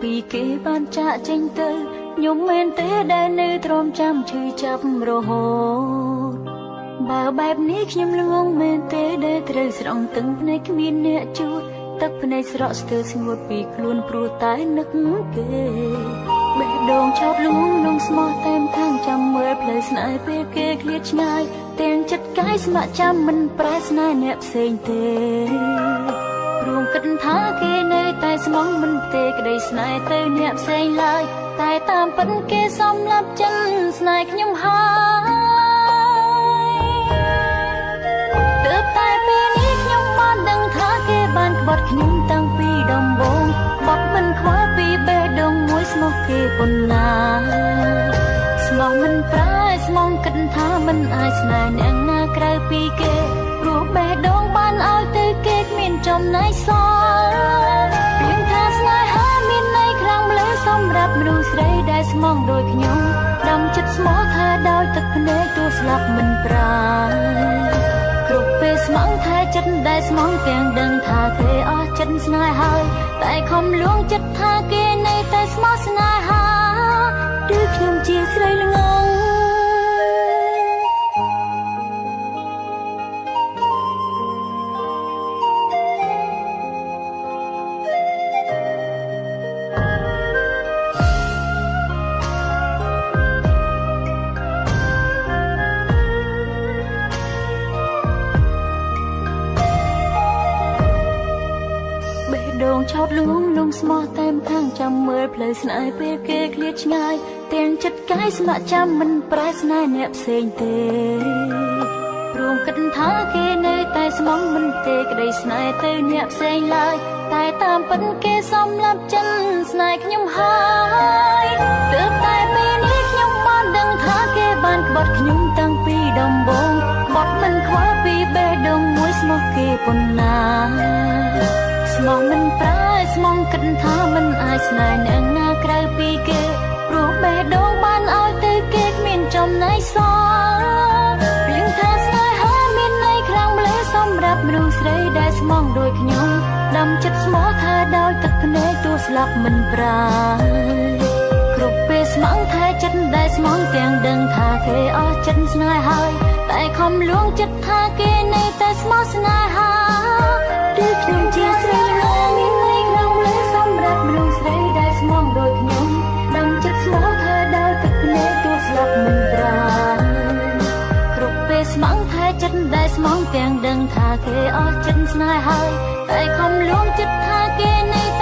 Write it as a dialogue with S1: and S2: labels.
S1: ពីគេបានចាក់ចេញទៅខ្ញុំមែនទេដែលនៅទ្រាំចាំឈឺចាប់រហូតបើបែបនេះខ្ញុំល្ងងមែនទេដែលត្រូវស្រង់ទឹកភ្នែកគ្មានអ្នកជួតទឹកភ្នែកស្រក់ស្ទើរស្ងួតពីខ្លួនព្រោះតែនឹកគេបេះដូងឆោតលងនងស្មោះតែមខាងចាំមើលផ្លូវស្នេហ៍ពេលគេឃ្លាតឆ្ងាយទាំងចិត្តកាយស្ម័គ្រចាំមិនប្រែស្នេហ៍អ្នកផ្សេងទេព្រមគិតថាគេនៅតែស្មងមិនទេក្តីស្នេហ៍ទៅអ្នកផ្សេងឡើយតែតាមពិតគេសំឡាប់ចិនស្នេហ៍ខ្ញុំហើយទើបតែពេលនេះខ្ញុំបានដឹងថាគេបានក្បត់ខ្ញុំតាំងពីដំបូងក្បត់មិនខ្វល់ពីបេះដូងមួយស្មោះគេប៉ុណ្ណាស្មោះមិនប្រែស្មងគិតថាមិនអាចស្នេហ៍អ្នកណាក្រៅពីគេព្រោះបេះដូងបានឲ្យទៅគេគ្មានចំណែកសល់រៀងថាស្នេហាមានន័យខ្លាំងម្ល៉េះសម្រាប់មនុស្សស្រីដែលស្មងដូចខ្ញុំដាំចិត្តស្មោះថាដោយទឹកភ្នែកទោះស្លាប់មិនប្រាគ្រប់ពេលស្មងថាចិត្តដែលស្មងទាំងដឹងថាគេអស់ចិត្តស្នេហ៍ហើយតែខំលួងចិត្តថាគេនៅតែស្មោះស្នេហាឬខ្ញុំជាស្រីល្ងងដងឆោតលងនងស្មោះតែមខាងចាំមើលផ្លូវស្នេហ៍ពេលគេឃ្លាតឆ្ងាយទាំងចិត្តកាយស្ម័គ្រចាំមិនប្រែស្នេហ៍អ្នកផ្សេងទេព្រមគិតថាគេនៅតែស្មងមិនទេក្តីស្នេហ៍ទៅអ្នកផ្សេងឡើយតែតាមពិតគេសំឡាប់ចិនស្នេហ៍ខ្ញុំហើយទើបតែពេលនេះខ្ញុំបានដឹងថាគេបានក្បត់ខ្ញុំតាំងពីដំបូងក្បត់មិនខ្វល់ពីបេះដូងមួយស្មោះគេប៉ុណ្ណាស្មងមិនប្រែស្មងគិតថាមិនអាចស្នេហ៍អ្នកណាក្រៅពីគេព្រោះបេះដូងបានឲ្យទៅគេគ្មានចំណែកសល់រៀងថាស្នេហាមានន័យខ្លាំងម្ល៉េះសម្រាប់មនុស្សស្រីដែលស្មងដូចខ្ញុំដាំចិត្តស្មោះថាដោយទឹកភ្នែកទោះស្លាប់មិនប្រាគ្រប់ពេលស្មងថាចិត្តដែលស្មងទាំងដឹងថាគេអស់ចិត្តស្នេហ៍ហើយតែខំលួងចិត្តថាគេនៅតែស្មោះស្នេហាឬខ្ញុំជាស្រីល្ងងមានន័យខ្លាំងម្ល៉េះសម្រាប់មនុស្សស្រីដែលស្មងដូចខ្ញុំដាំចិត្តស្មោះថាដោយទឹកភ្នែកទោះស្លាប់មិនប្រាគ្រប់ពេលស្មងថាចិត្តដែលស្មងទាំងដឹងថាគេអស់ចិត្តស្នេហ៍ហើយតែខំលួងចិត្តថាគេនៅតែ